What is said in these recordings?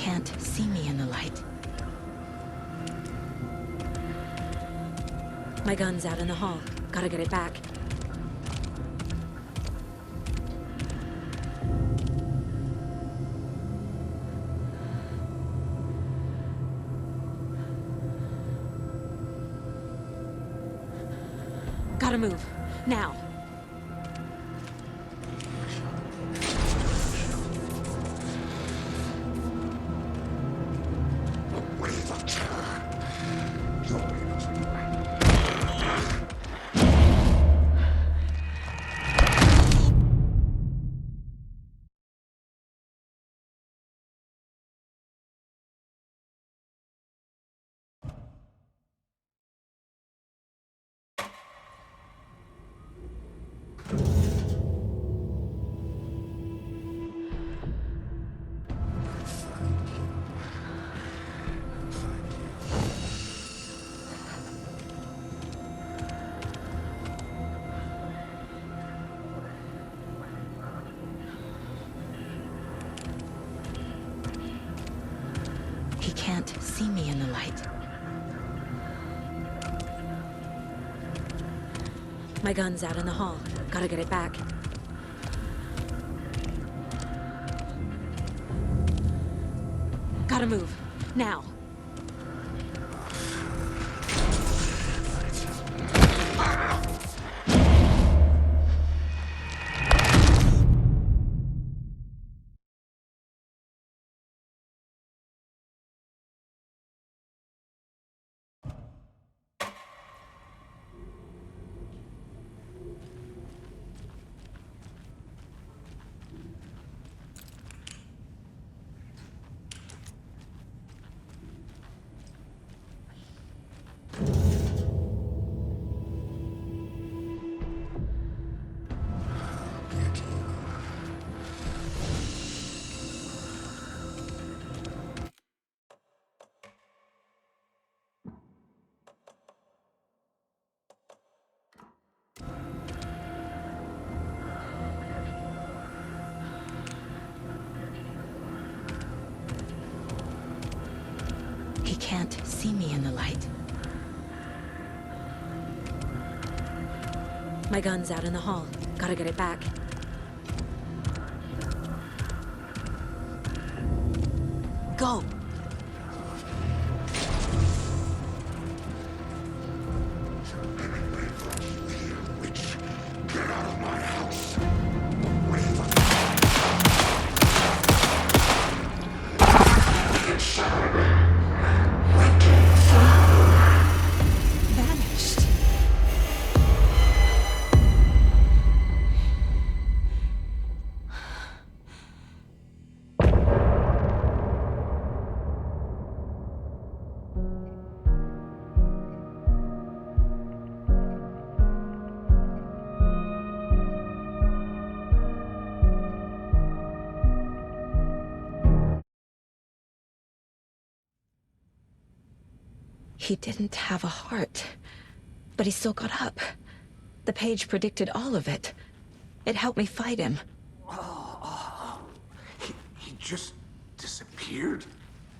can't see me in the light. My gun's out in the hall. Gotta get it back. Gotta move. Now. He can't see me in the light. My gun's out in the hall. Gotta get it back. Gotta move. Now. He can't see me in the light. My gun's out in the hall. Gotta get it back. Go! Get out of my house! Vanished. He didn't have a heart, but he still got up. The page predicted all of it. It helped me fight him. He just disappeared?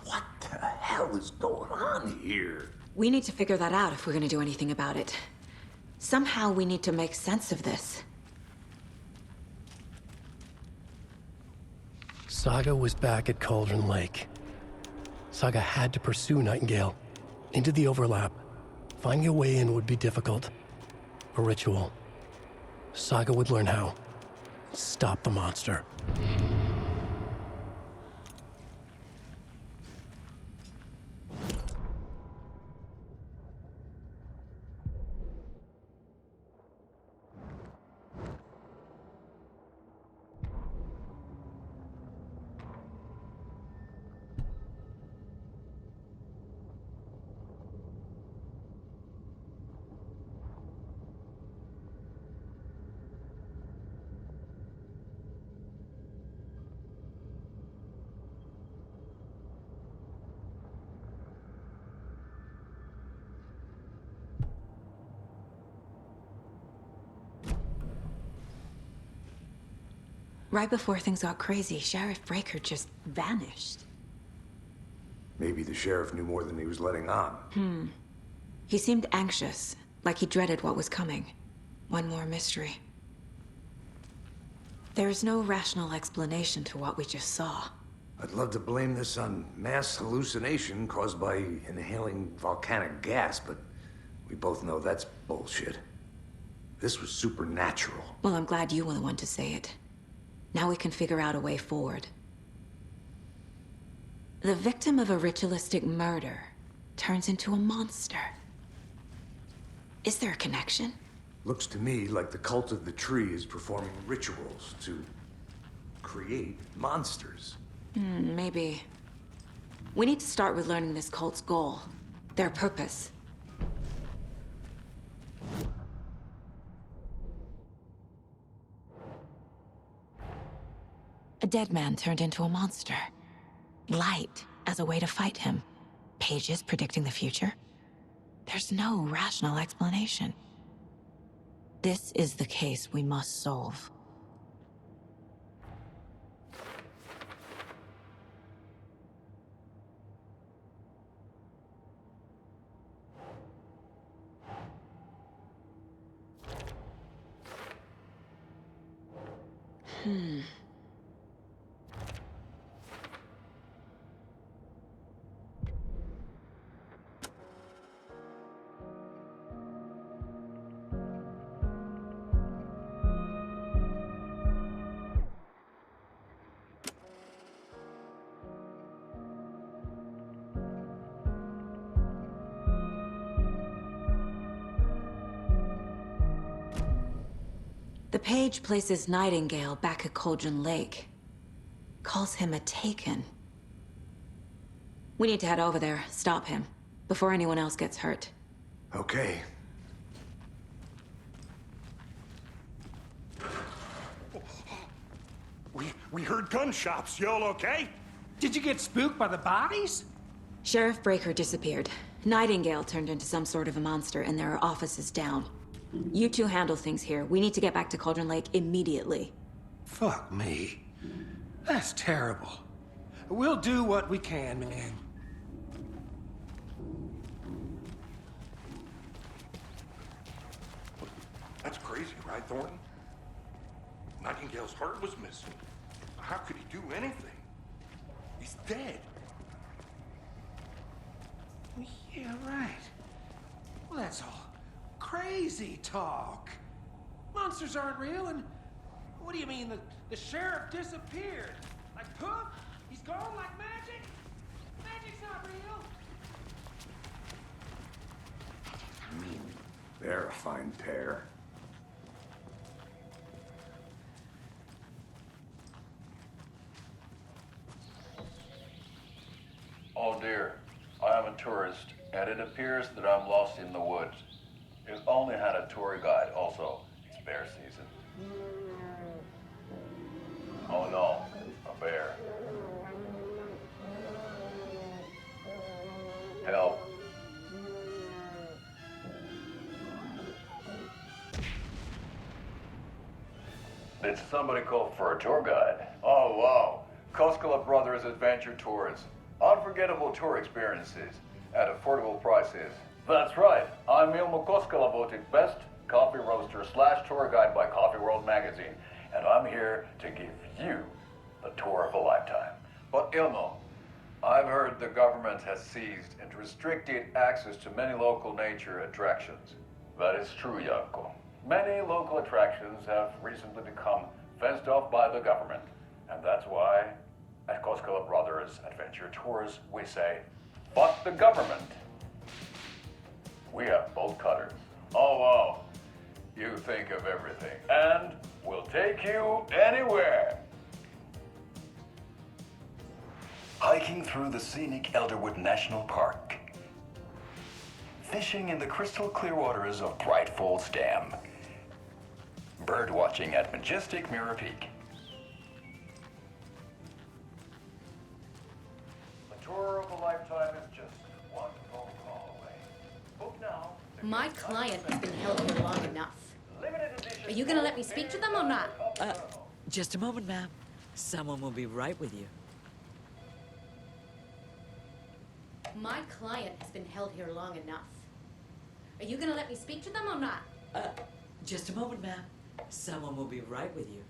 What the hell is going on here? We need to figure that out if we're gonna do anything about it. Somehow we need to make sense of this. Saga was back at Cauldron Lake. Saga had to pursue Nightingale. Into the overlap. Finding a way in would be difficult. A ritual. Saga would learn how. Stop the monster. Right before things got crazy, Sheriff Breaker just vanished. Maybe the sheriff knew more than he was letting on. He seemed anxious, like he dreaded what was coming. One more mystery. There's no rational explanation to what we just saw. I'd love to blame this on mass hallucination caused by inhaling volcanic gas, but we both know that's bullshit. This was supernatural. Well, I'm glad you were the one to say it. Now we can figure out a way forward. The victim of a ritualistic murder turns into a monster. Is there a connection? Looks to me like the cult of the tree is performing rituals to create monsters. Maybe. We need to start with learning this cult's goal, their purpose. A dead man turned into a monster. Light as a way to fight him. Pages predicting the future. There's no rational explanation. This is the case we must solve. The page places Nightingale back at Cauldron Lake. Calls him a Taken. We need to head over there, stop him, before anyone else gets hurt. Okay. We heard gunshots. Y'all okay? Did you get spooked by the bodies? Sheriff Breaker disappeared. Nightingale turned into some sort of a monster, and there are offices down. You two handle things here. We need to get back to Cauldron Lake immediately. Fuck me. That's terrible. We'll do what we can, man. That's crazy, right, Thornton? Nightingale's heart was missing. How could he do anything? He's dead. Yeah, right. Well, that's all crazy talk. Monsters aren't real, and what do you mean the sheriff disappeared? Like poof? He's gone like magic? Magic's not real. They're a fine pair. Oh dear, I am a tourist, and it appears that I'm lost in the woods. He's only had a tour guide, also. It's bear season. Oh no, a bear. Help. Did somebody call for a tour guide? Oh wow, Koskela Brothers Adventure Tours. Unforgettable tour experiences at affordable prices. That's right, I'm Ilmo Koskela, voted best coffee roaster / tour guide by Coffee World magazine, and I'm here to give you the tour of a lifetime. But Ilmo, I've heard the government has seized and restricted access to many local nature attractions. That is true, Janko. Many local attractions have recently become fenced off by the government, and that's why at Koskela Brothers Adventure Tours, we say, fuck the government. We have bolt cutters. Oh, wow. You think of everything. And we'll take you anywhere. Hiking through the scenic Elderwood National Park. Fishing in the crystal clear waters of Bright Falls Dam. Bird watching at majestic Mirror Peak. The tour of a lifetime is just one phone call away. Book now. My client has been held here long enough. Limited edition. Are you gonna let me speak to them or not? Just a moment, ma'am. Someone will be right with you. My client has been held here long enough. Are you gonna let me speak to them or not? Just a moment, ma'am. Someone will be right with you.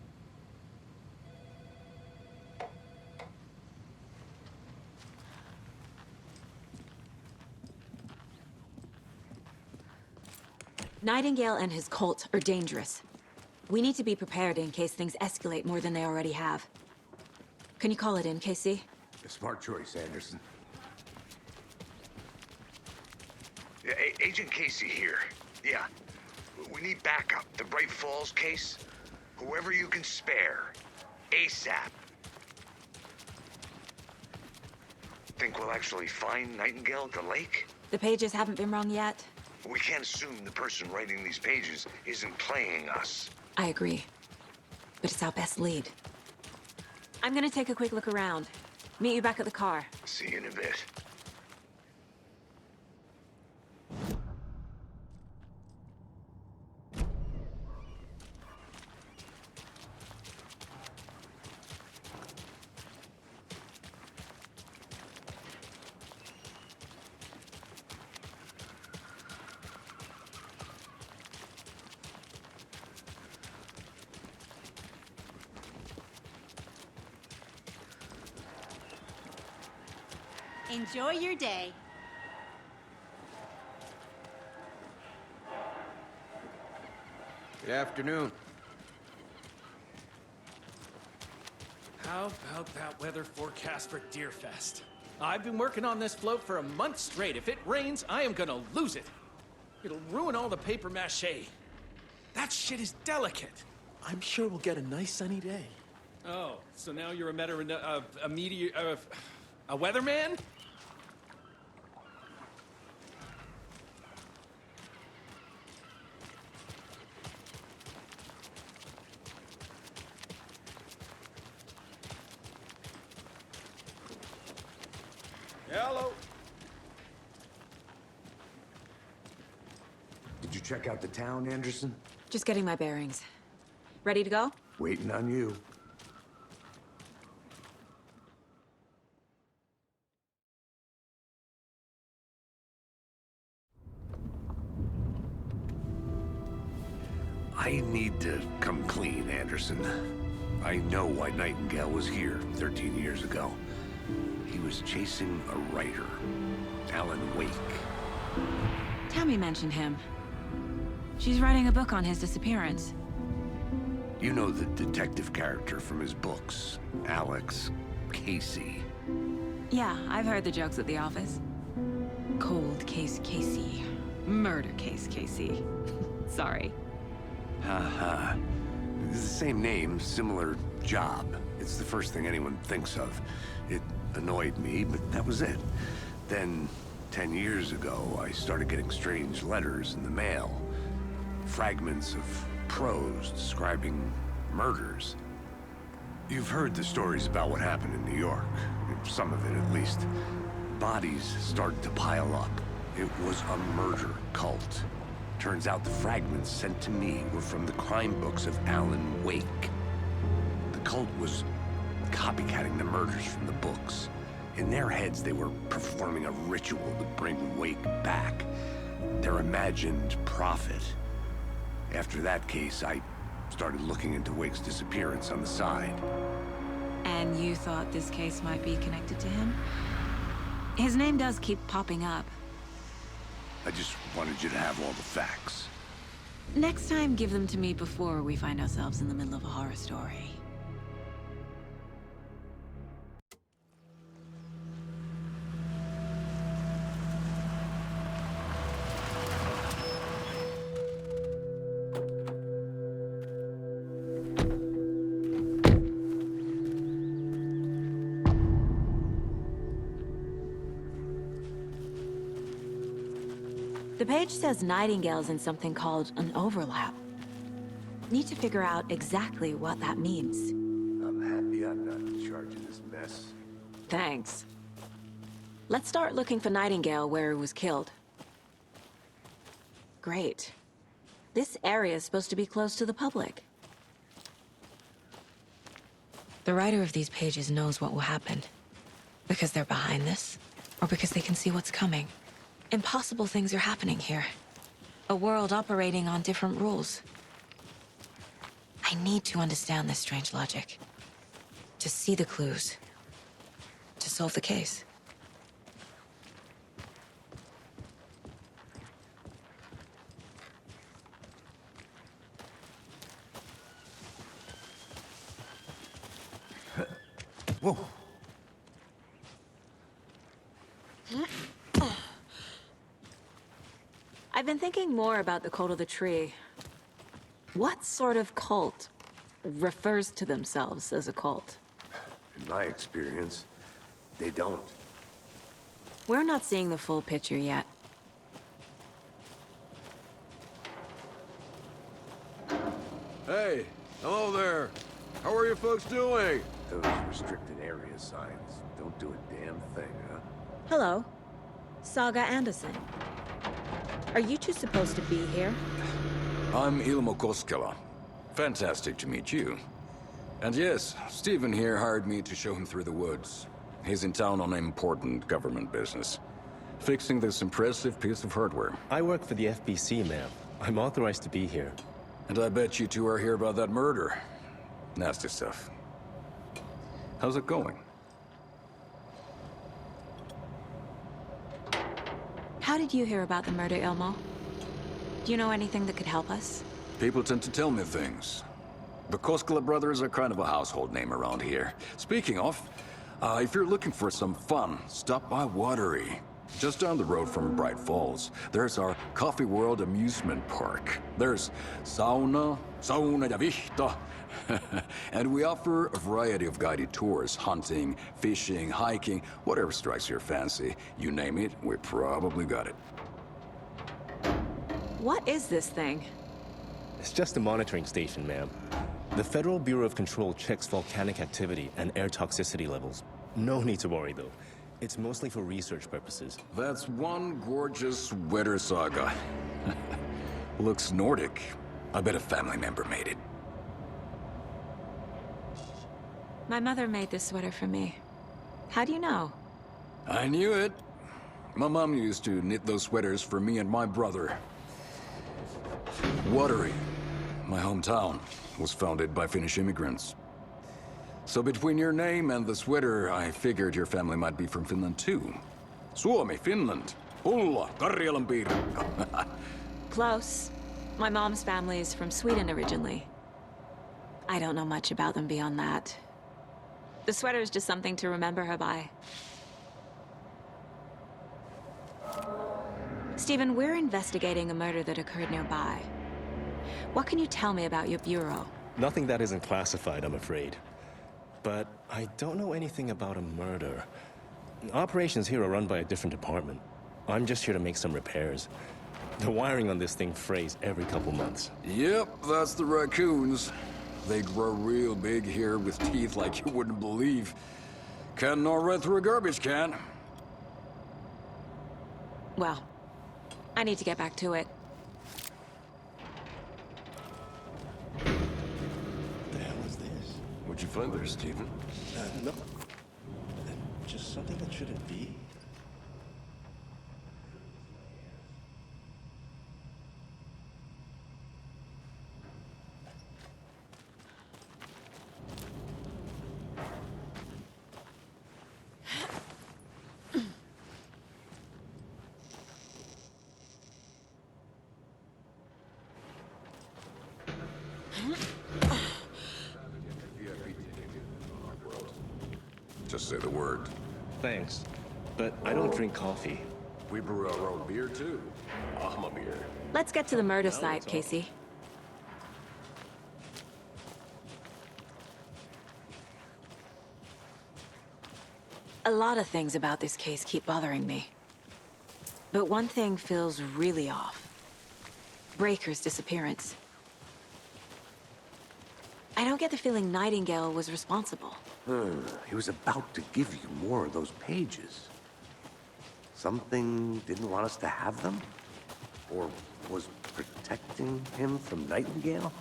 Nightingale and his cult are dangerous. We need to be prepared in case things escalate more than they already have. Can you call it in, Casey? A smart choice, Anderson. Yeah, Agent Casey here. Yeah. We need backup. The Bright Falls case. Whoever you can spare. ASAP. Think we'll actually find Nightingale at the lake? The pages haven't been rung yet. We can't assume the person writing these pages isn't playing us. I agree. But it's our best lead. I'm gonna take a quick look around. Meet you back at the car. See you in a bit. Enjoy your day. Good afternoon. How about that weather forecast for Deerfest? I've been working on this float for a month straight. If it rains, I am gonna lose it. It'll ruin all the paper mache. That shit is delicate. I'm sure we'll get a nice sunny day. Oh, so now you're a a weatherman? Hello. Did you check out the town, Anderson? Just getting my bearings. Ready to go? Waiting on you. I need to come clean, Anderson. I know why Nightingale was here 13 years ago. He was chasing a writer, Alan Wake. Tammy mentioned him. She's writing a book on his disappearance. You know the detective character from his books, Alex Casey. Yeah, I've heard the jokes at the office. Cold case Casey. Murder case Casey. Sorry. Haha. It's the same name, similar job. It's the first thing anyone thinks of. It annoyed me, but that was it. Then, 10 years ago, I started getting strange letters in the mail. Fragments of prose describing murders. You've heard the stories about what happened in New York. Some of it, at least. Bodies started to pile up. It was a murder cult. Turns out the fragments sent to me were from the crime books of Alan Wake. The cult was copycatting the murders from the books. In their heads, they were performing a ritual to bring Wake back. Their imagined prophet. After that case, I started looking into Wake's disappearance on the side. And you thought this case might be connected to him? His name does keep popping up. I just wanted you to have all the facts. Next time, give them to me before we find ourselves in the middle of a horror story. The page says Nightingale's in something called an overlap. Need to figure out exactly what that means. I'm happy I'm not in charge of this mess. Thanks. Let's start looking for Nightingale where he was killed. Great. This area is supposed to be closed to the public. The writer of these pages knows what will happen. Because they're behind this. or because they can see what's coming. Impossible things are happening here. A world operating on different rules. I need to understand this strange logic. To see the clues. To solve the case. Whoa. I've been thinking more about the cult of the tree. What sort of cult refers to themselves as a cult? In my experience, they don't. We're not seeing the full picture yet. Hey, hello there. How are you folks doing? Those restricted area signs don't do a damn thing, huh? Hello. Saga Anderson. Are you two supposed to be here? I'm Ilmo Koskela. Fantastic to meet you. And yes, Stephen here hired me to show him through the woods. He's in town on important government business. Fixing this impressive piece of hardware. I work for the FBC, ma'am. I'm authorized to be here. And I bet you two are here about that murder. Nasty stuff. How's it going? How did you hear about the murder, Ilmo? Do you know anything that could help us? People tend to tell me things. The Koskela brothers are kind of a household name around here. Speaking of, if you're looking for some fun, stop by Watery. Just down the road from Bright Falls, there's our Coffee World amusement park. There's sauna ja vihta. And we offer a variety of guided tours, hunting, fishing, hiking, whatever strikes your fancy. You name it, we probably got it. What is this thing? It's just a monitoring station, ma'am. The Federal Bureau of Control checks volcanic activity and air toxicity levels. No need to worry, though. It's mostly for research purposes. That's one gorgeous weather saga. Looks Nordic. I bet a family member made it. My mother made this sweater for me. How do you know? I knew it. My mom used to knit those sweaters for me and my brother. Watery, my hometown, was founded by Finnish immigrants. So between your name and the sweater, I figured your family might be from Finland too. Suomi, Finland. Ulla, Karjalanpiiri. Close. My mom's family is from Sweden originally. I don't know much about them beyond that. The sweater is just something to remember her by. Stephen, we're investigating a murder that occurred nearby. What can you tell me about your bureau? Nothing that isn't classified, I'm afraid. But I don't know anything about a murder. Operations here are run by a different department. I'm just here to make some repairs. The wiring on this thing frays every couple months. Yep, that's the raccoons. They grow real big here with teeth like you wouldn't believe. Can't gnaw right through a garbage can. Well, I need to get back to it. What the hell is this? What'd you find there, Stephen? No. Just something that shouldn't be. Just say the word. Thanks. But I don't drink coffee. We brew our own beer, too. Ahma beer. Let's get to the murder site, Casey. A lot of things about this case keep bothering me. But one thing feels really off. Breaker's disappearance. I don't get the feeling Nightingale was responsible. He was about to give you more of those pages. Something didn't want us to have them? Or was protecting him from Nightingale?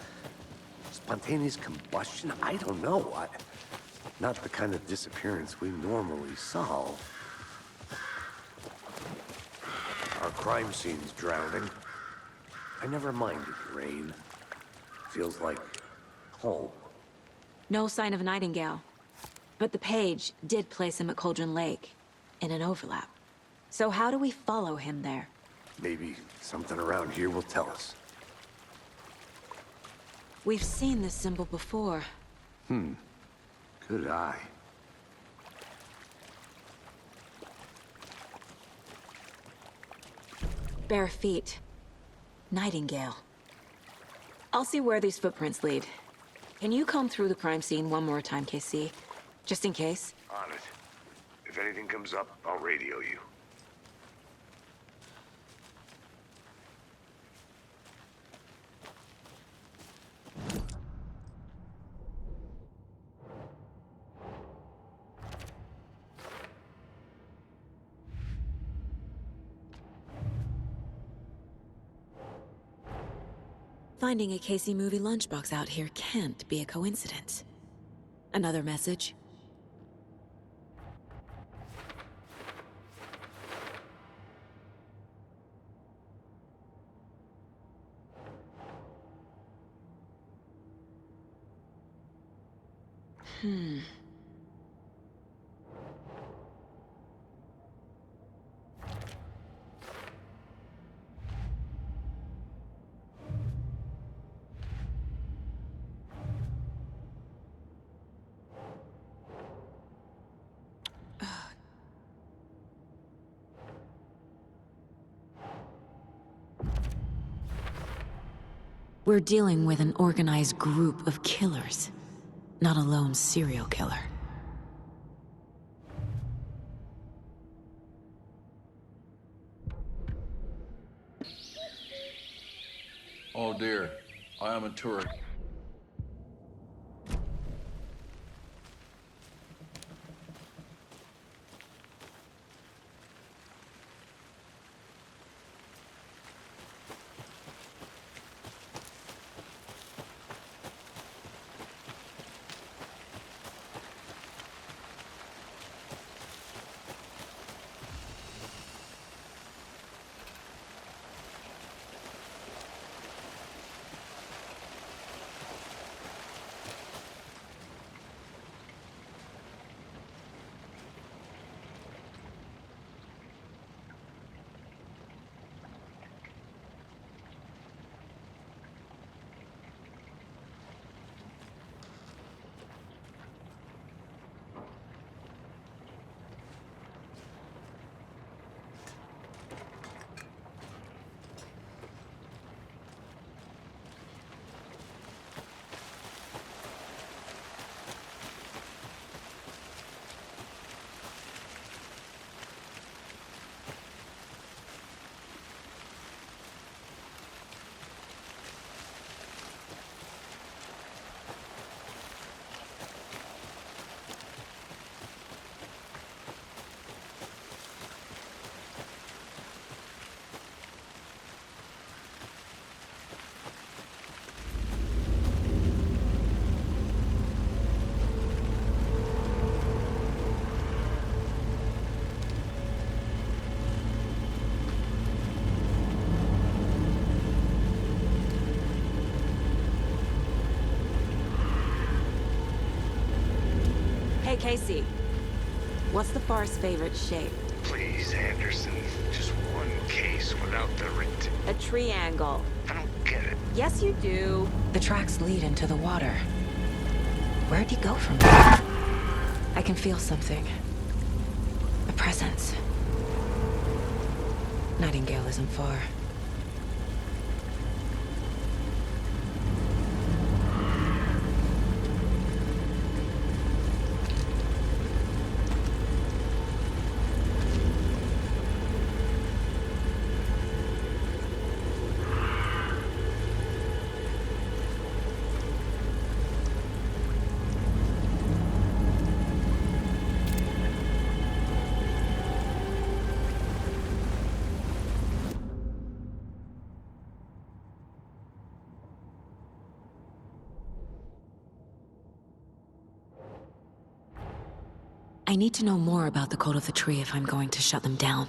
Spontaneous combustion? I don't know. Not the kind of disappearance we normally solve. crime scene's drowning. I never minded rain. Feels like home. No sign of Nightingale. But the page did place him at Cauldron Lake, in an overlap. So how do we follow him there? Maybe something around here will tell us. We've seen this symbol before. Good eye. Bare feet. Nightingale. I'll see where these footprints lead. Can you comb through the crime scene one more time, KC? Just in case? On it. If anything comes up, I'll radio you. Finding a Casey movie lunchbox out here can't be a coincidence. Another message? We're dealing with an organized group of killers, not a lone serial killer. Oh dear, I am a tourist. Hey, Casey. What's the far's favorite shape? Please, Anderson. Just one case without the writ. A triangle. I don't get it. Yes, you do. The tracks lead into the water. Where'd he go from there? I can feel something. A presence. Nightingale isn't far. I need to know more about the Cult of the Tree if I'm going to shut them down.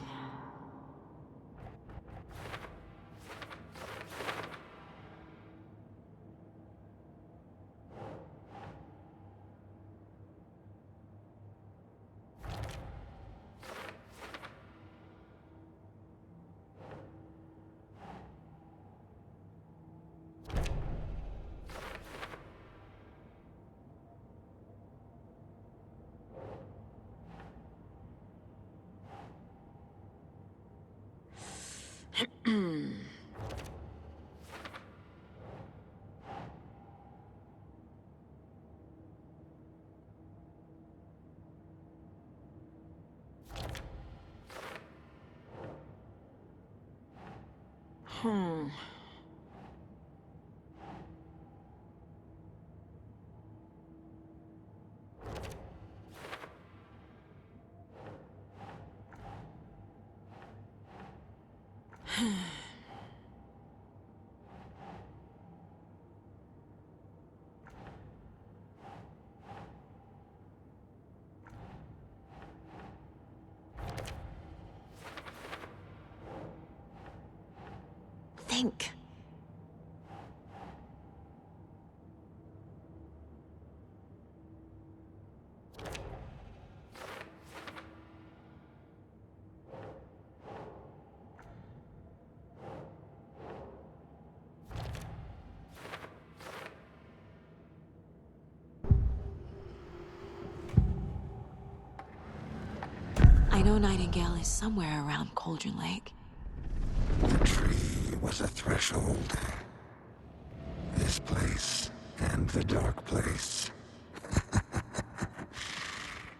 Think. I know Nightingale is somewhere around Cauldron Lake. The tree was a threshold. This place and the dark place.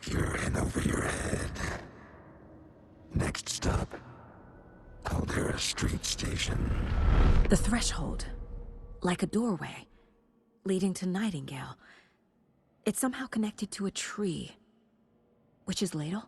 You're in over your head. Next stop, Caldera Street Station. The threshold. Like a doorway. Leading to Nightingale. It's somehow connected to a tree. Witch's Ladle?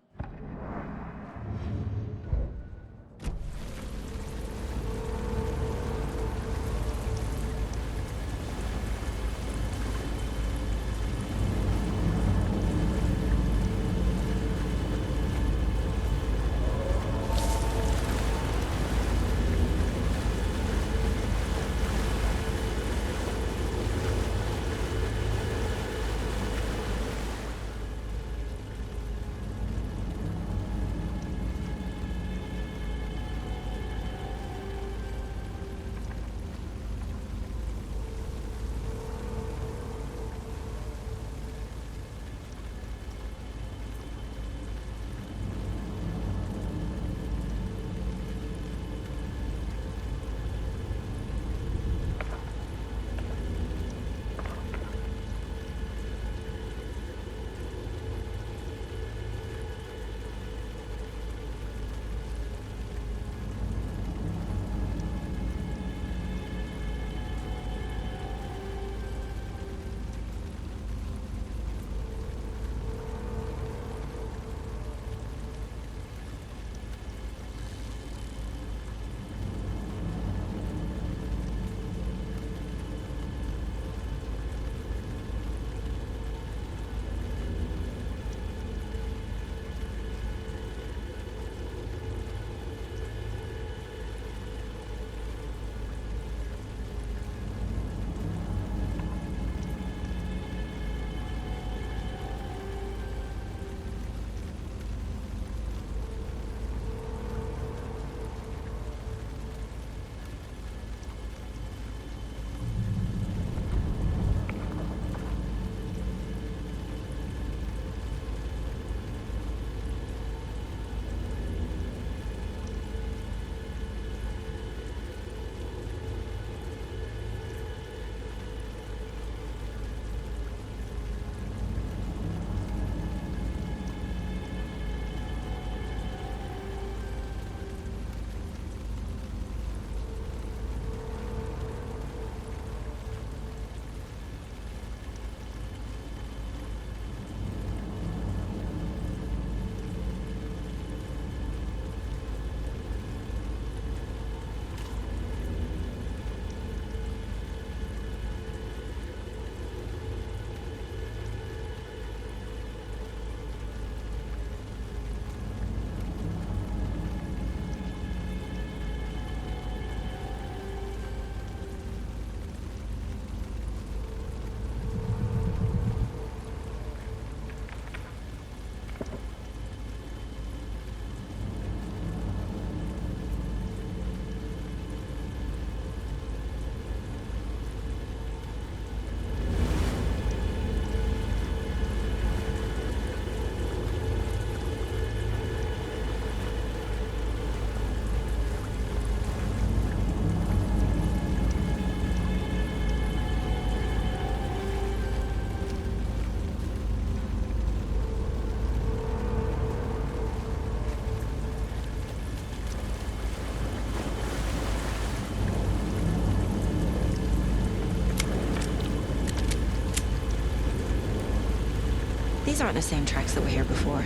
These aren't the same tracks that were here before.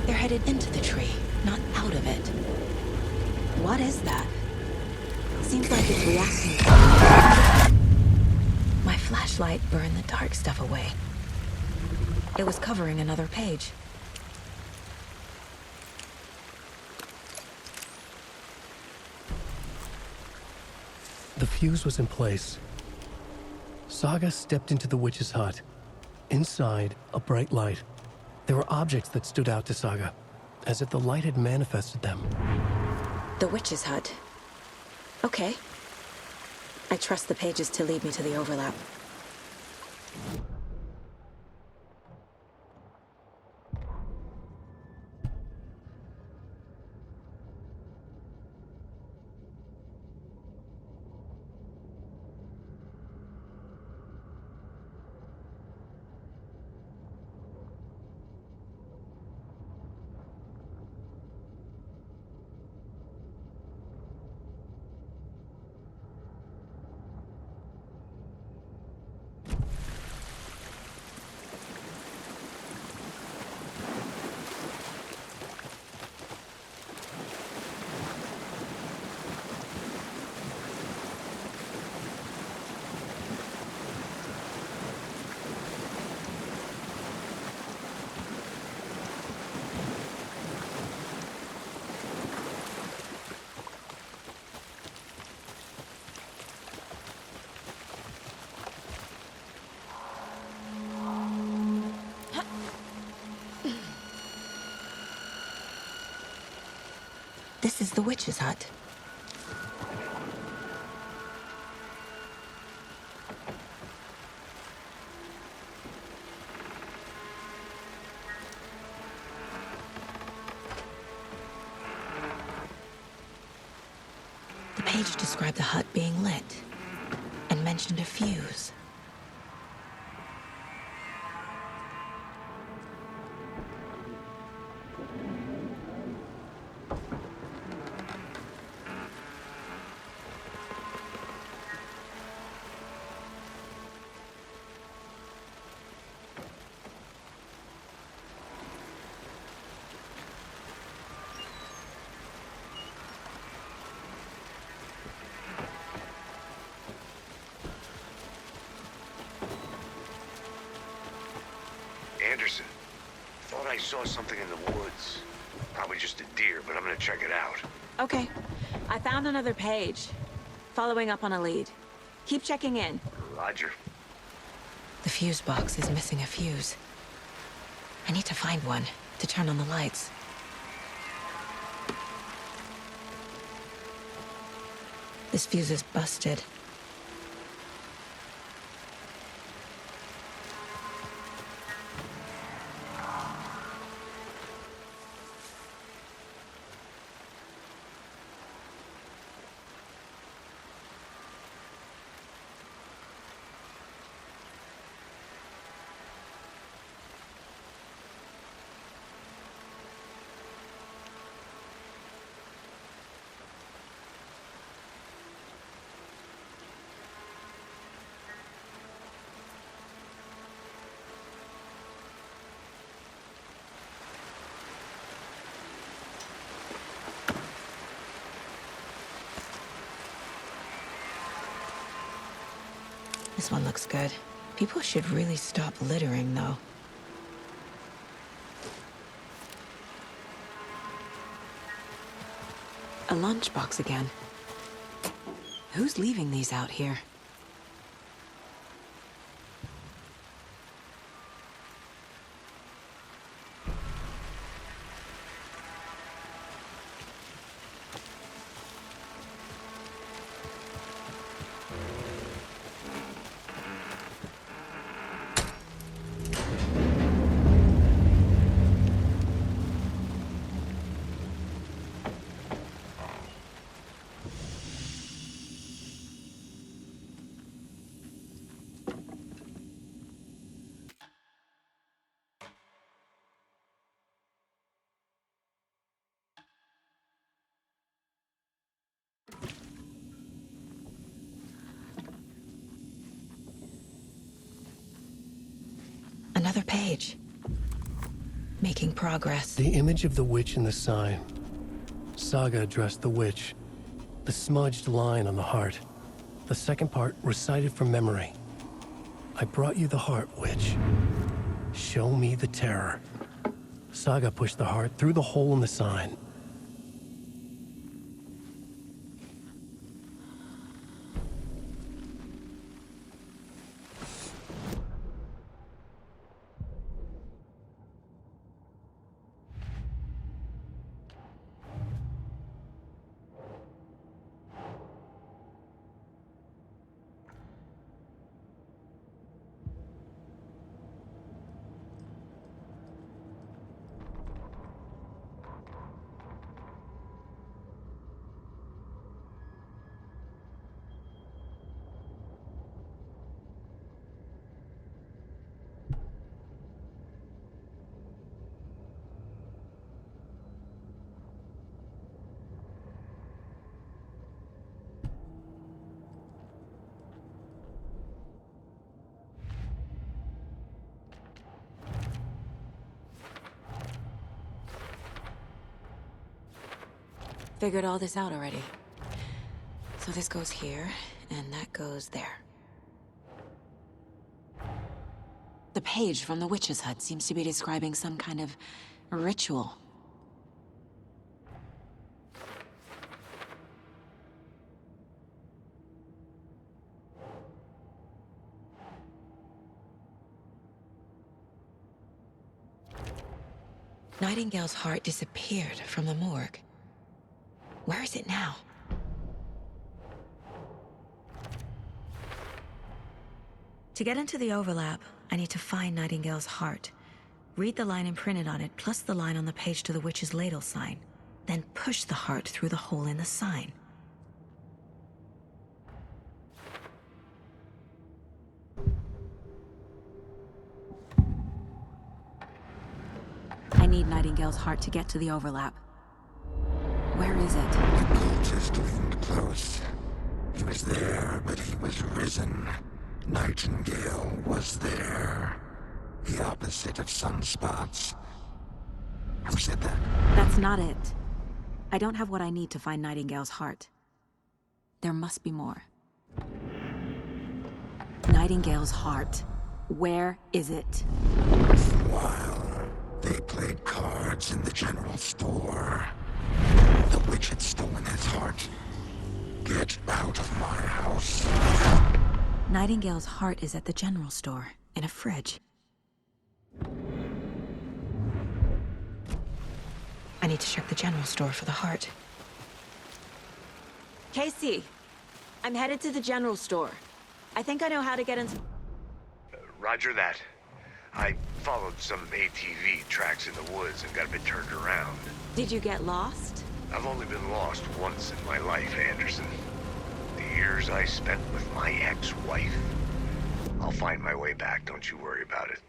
They're headed into the tree, not out of it. What is that? Seems like it's reacting. My flashlight burned the dark stuff away. It was covering another page. The fuse was in place. Saga stepped into the witch's hut. Inside, a bright light. There were objects that stood out to Saga, as if the light had manifested them. The witch's hut. Okay. I trust the pages to lead me to the overlap. This is the witch's hut. The page described the hut being lit and mentioned a fuse. Anderson, thought I saw something in the woods. Probably just a deer, but I'm gonna check it out. Okay. I found another page. Following up on a lead. Keep checking in. Roger. The fuse box is missing a fuse. I need to find one to turn on the lights. This fuse is busted. This one looks good. People should really stop littering, though. A lunchbox again. Who's leaving these out here? Another page. making progress. The image of the witch in the sign. Saga addressed the witch. The smudged line on the heart. The second part recited from memory. I brought you the heart, witch. Show me the terror. Saga pushed the heart through the hole in the sign. Figured all this out already. So this goes here, and that goes there. The page from the witch's hut seems to be describing some kind of ritual. Nightingale's heart disappeared from the morgue. Where is it now? To get into the overlap, I need to find Nightingale's heart. Read the line imprinted on it, plus the line on the page to the witch's ladle sign. Then push the heart through the hole in the sign. I need Nightingale's heart to get to the overlap. Where is it? The cultist leaned close. He was there, but he was risen. Nightingale was there. The opposite of sunspots. Who said that? That's not it. I don't have what I need to find Nightingale's heart. There must be more. Nightingale's heart. Where is it? While they played cards in the general store. The witch had stolen his heart. Get out of my house. Nightingale's heart is at the general store, in a fridge. I need to check the general store for the heart. Casey, I'm headed to the general store. I think I know how to get into... Roger that. I followed some ATV tracks in the woods and got a bit turned around. Did you get lost? I've only been lost once in my life, Anderson. The years I spent with my ex-wife. I'll find my way back, don't you worry about it.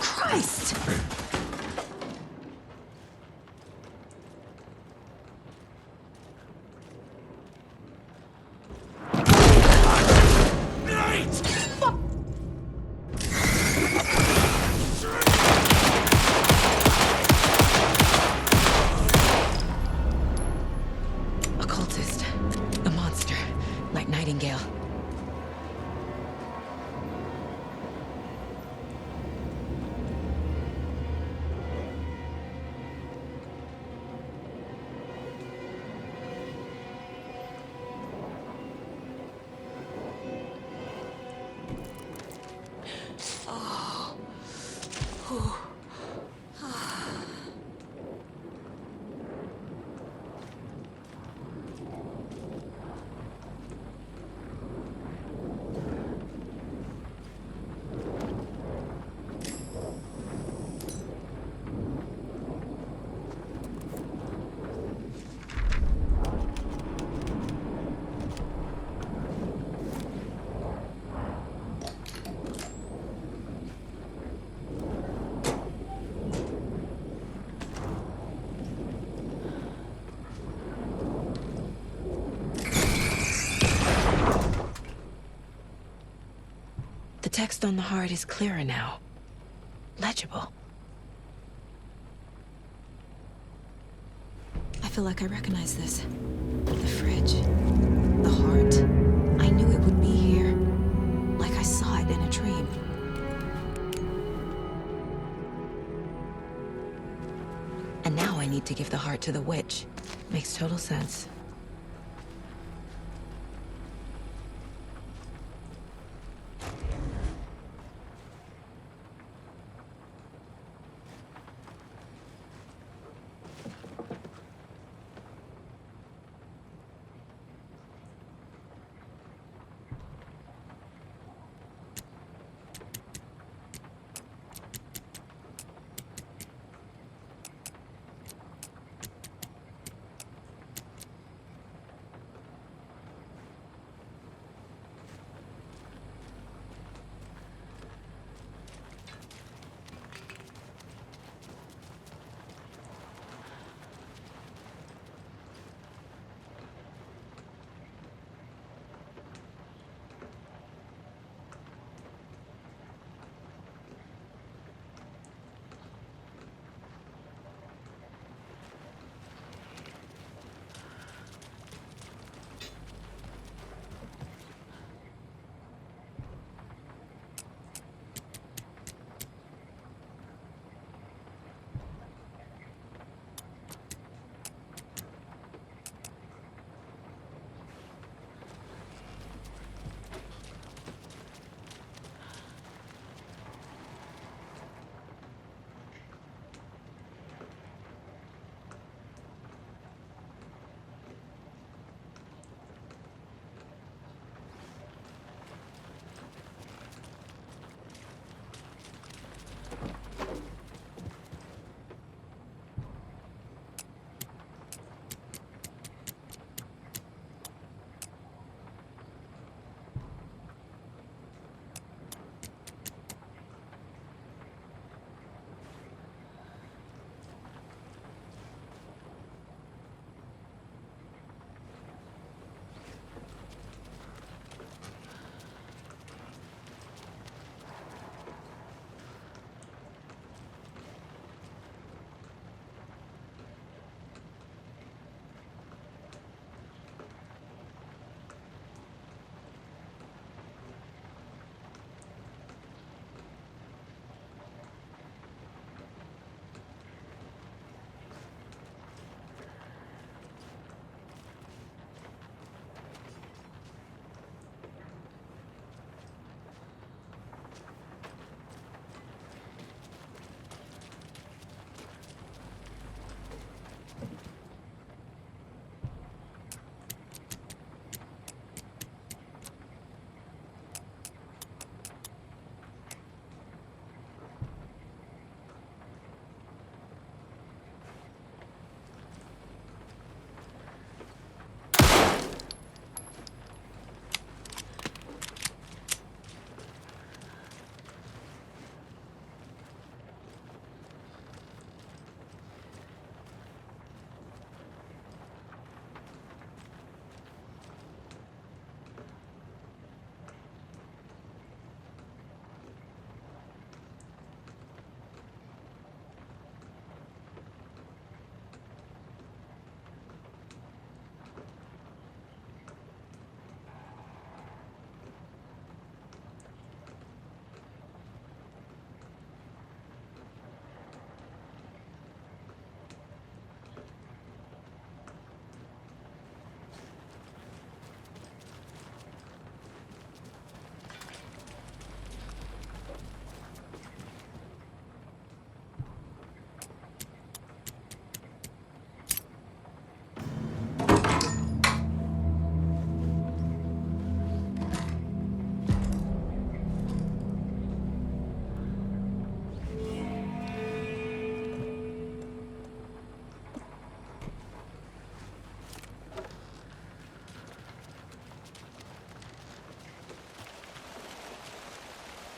Christ! Occultist. A monster. Like Nightingale. The text on the heart is clearer now. Legible. I feel like I recognize this. The fridge. The heart. I knew it would be here. Like I saw it in a dream. And now I need to give the heart to the witch. Makes total sense.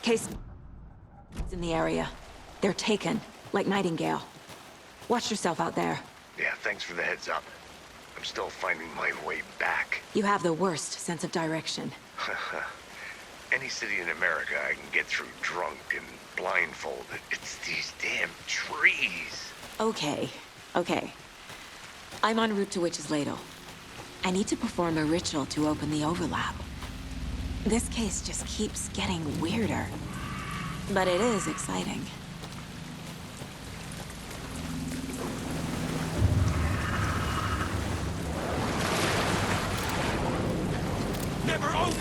Case in the area. They're taken, like Nightingale. Watch yourself out there. Yeah, thanks for the heads up. I'm still finding my way back. You have the worst sense of direction. Any city in America I can get through drunk and blindfolded. It's these damn trees. Okay. I'm en route to Witch's Ladle. I need to perform a ritual to open the overlap. This case just keeps getting weirder. But it is exciting. Never open!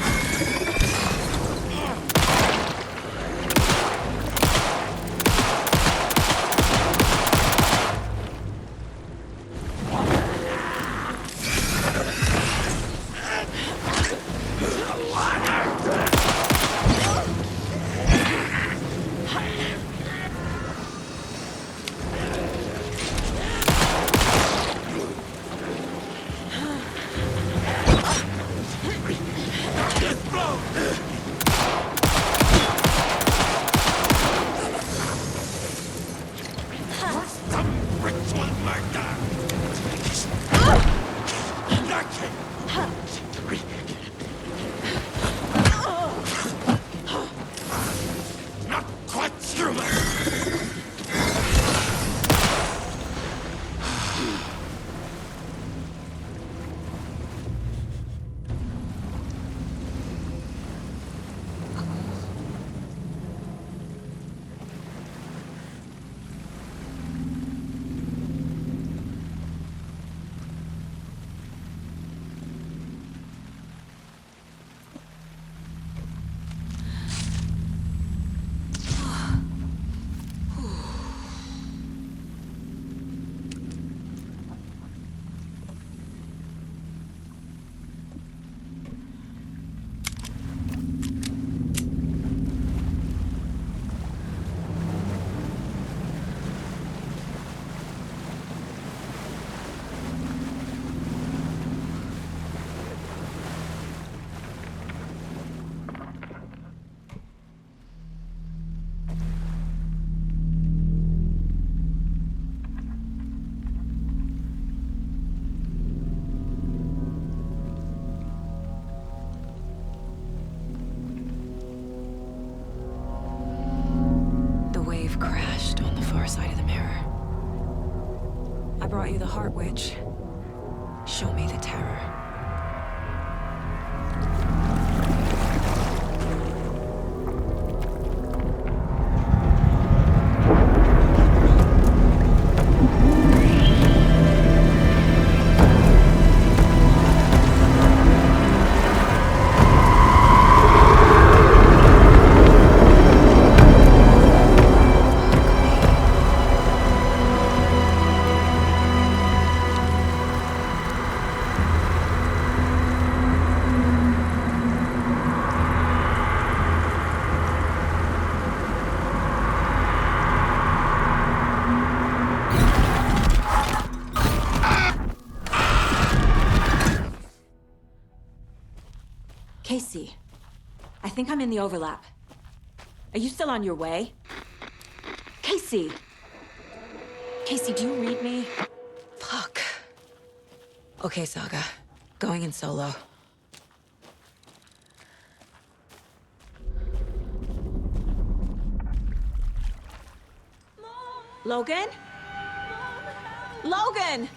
Not quite human! Crashed on the far side of the mirror. I brought you the Heart Witch. Show me the terror. Casey, I think I'm in the overlap. Are you still on your way? Casey! Casey, do you read me? Fuck. Okay, Saga. Going in solo. Logan? Logan!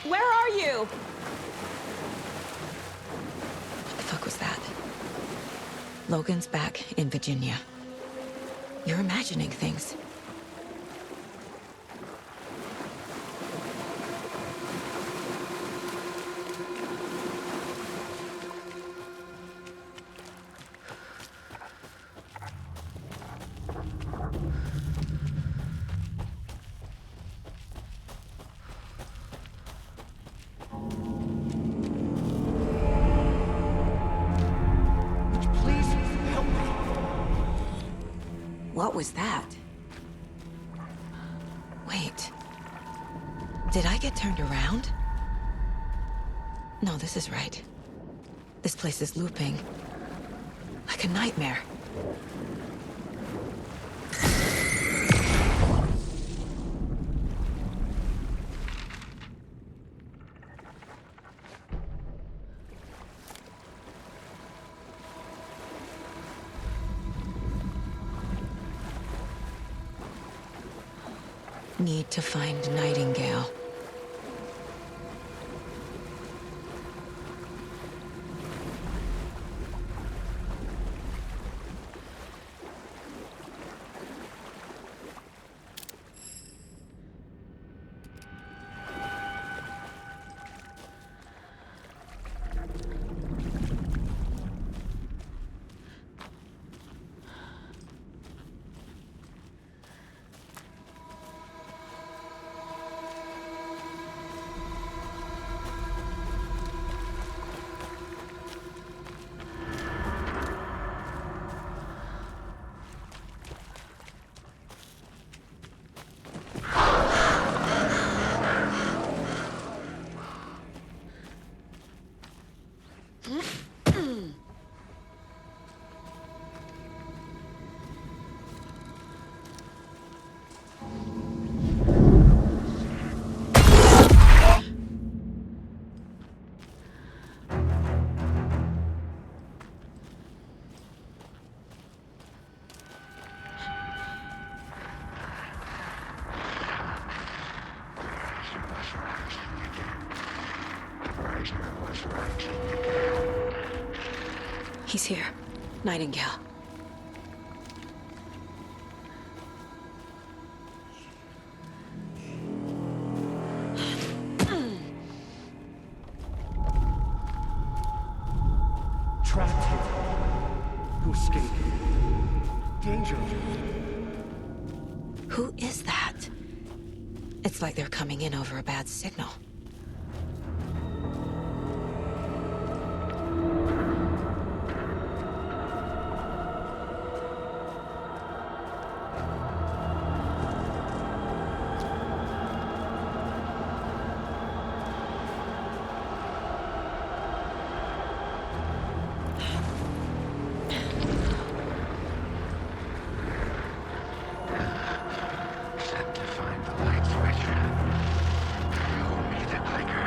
Where are you? What the fuck was that? Logan's back in Virginia. You're imagining things. What was that? Wait. Did I get turned around? No, this is right. This place is looping. Like a nightmare. Need to find Nightingale. He's here. Nightingale. Trapped here. To escape. Danger. Who is that? It's like they're coming in over a bad signal. Set to find the light switch. Throw me the clicker.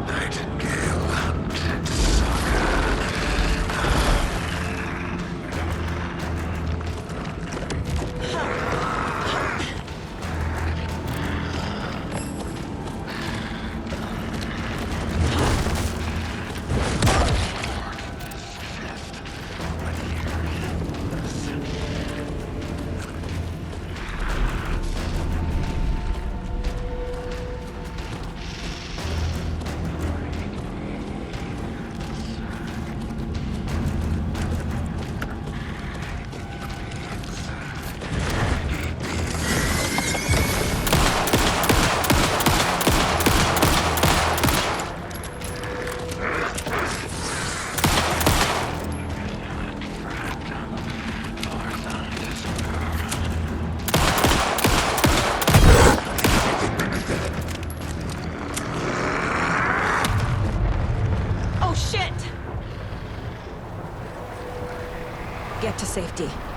Nightingale hunted Get to safety.